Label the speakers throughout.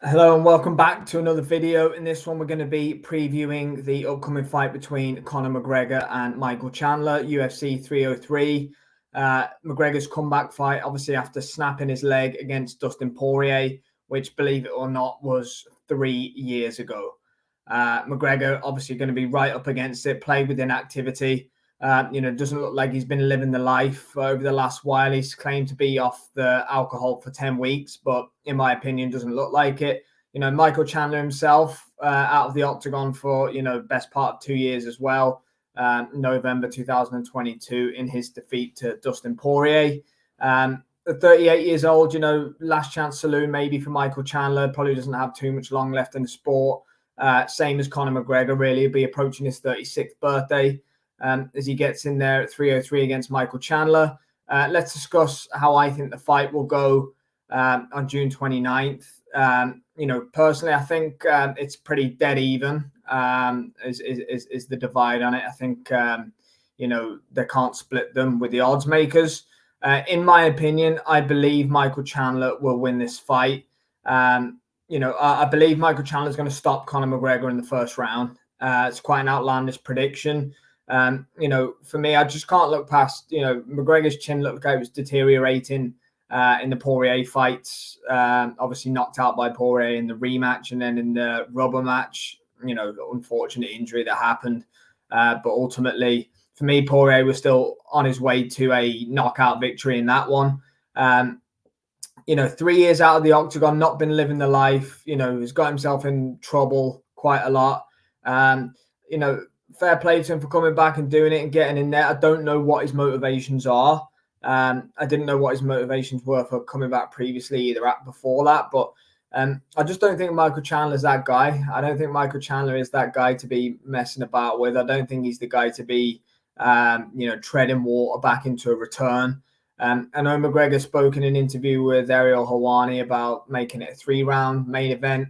Speaker 1: Hello and welcome back to another video. In this one, we're going to be previewing the upcoming fight between Conor McGregor and Michael Chandler, UFC 303. McGregor's comeback fight, obviously after snapping his leg against Dustin Poirier, which, believe it or not, was 3 years ago. McGregor obviously going to be right up against it, played with inactivity. Doesn't look like he's been living the life over the last while. He's claimed to be off the alcohol for 10 weeks, but in my opinion, doesn't look like it. Michael Chandler himself out of the octagon for, best part of 2 years as well. November 2022 in his defeat to Dustin Poirier. At 38 years old, last chance saloon maybe for Michael Chandler. Probably doesn't have too much long left in the sport. Same as Conor McGregor, really. He'll be approaching his 36th birthday. As he gets in there at 303 against Michael Chandler. Let's discuss how I think the fight will go on June 29th. Personally, I think it's pretty dead even is the divide on it. I think, they can't split them with the odds makers. In my opinion, I believe Michael Chandler will win this fight. I believe Michael Chandler is going to stop Conor McGregor in the first round. It's quite an outlandish prediction. For me, I just can't look past, McGregor's chin looked like it was deteriorating in the Poirier fights. Obviously knocked out by Poirier in the rematch and then in the rubber match, the unfortunate injury that happened. But ultimately, for me, Poirier was still on his way to a knockout victory in that one. 3 years out of the octagon, not been living the life, he's got himself in trouble quite a lot. Fair play to him for coming back and doing it and getting in there. I don't know what his motivations are. I didn't know what his motivations were for coming back previously, either before that. But I just don't think Michael Chandler's that guy. I don't think Michael Chandler is that guy to be messing about with. I don't think he's the guy to be, treading water back into a return. I know McGregor spoke in an interview with Ariel Helwani about making it a 3-round main event.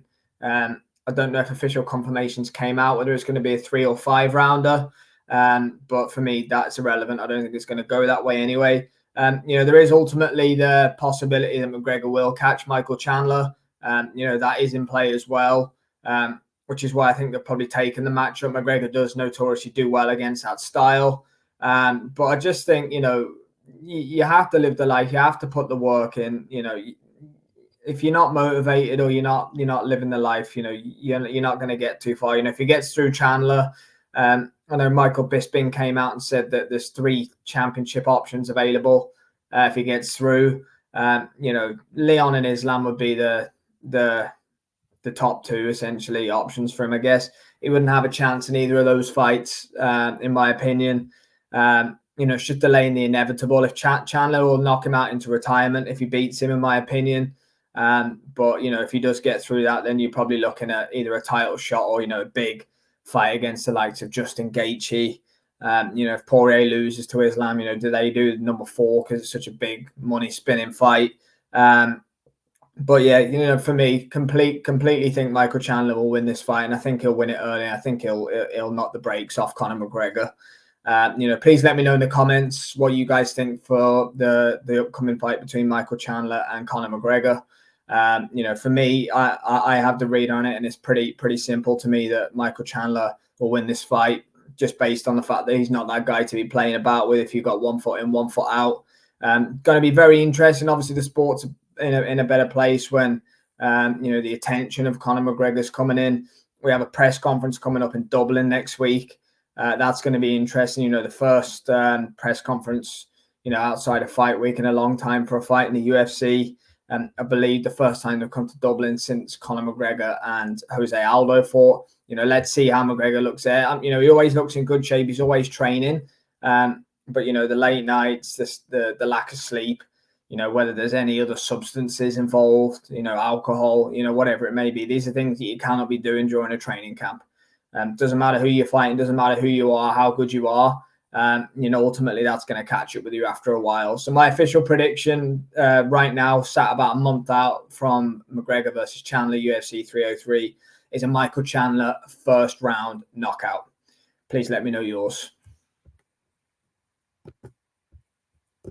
Speaker 1: I don't know if official confirmations came out, whether it's going to be a 3 or 5 rounder. But for me, that's irrelevant. I don't think it's going to go that way anyway. There is ultimately the possibility that McGregor will catch Michael Chandler. That is in play as well, which is why I think they're probably taking the matchup. McGregor does notoriously do well against that style. But I just think, you have to live the life. You have to put the work in, if you're not motivated or you're not living the life, you're not going to get too far. If he gets through Chandler, I know Michael Bisping came out and said that there's 3 championship options available if he gets through. Leon and Islam would be the top 2 essentially options for him. I guess he wouldn't have a chance in either of those fights, in my opinion. It's just delaying the inevitable. If Chandler will knock him out into retirement if he beats him, in my opinion. But if he does get through that, then you're probably looking at either a title shot or a big fight against the likes of Justin Gaethje. If Poirier loses to Islam, do they do number 4 because it's such a big money spinning fight? But yeah, for me, completely think Michael Chandler will win this fight, and I think he'll win it early. I think he'll knock the brakes off Conor McGregor. Please let me know in the comments what you guys think for the upcoming fight between Michael Chandler and Conor McGregor. For me, I have the read on it, and it's pretty simple to me that Michael Chandler will win this fight, just based on the fact that he's not that guy to be playing about with if you've got 1 foot in, 1 foot out. Going to be very interesting. Obviously, the sport's in a better place when the attention of Conor McGregor's coming in. We have a press conference coming up in Dublin next week. That's going to be interesting. The first press conference, outside of fight week in a long time for a fight in the UFC. I believe the first time they've come to Dublin since Conor McGregor and Jose Aldo fought. Let's see how McGregor looks there. He always looks in good shape. He's always training. But, the late nights, the lack of sleep, whether there's any other substances involved, alcohol, whatever it may be. These are things that you cannot be doing during a training camp. Doesn't matter who you're fighting, doesn't matter who you are, how good you are. Ultimately that's going to catch up with you after a while. So my official prediction right now, sat about a month out from McGregor versus Chandler, UFC 303, is a Michael Chandler first round knockout. Please let me know yours.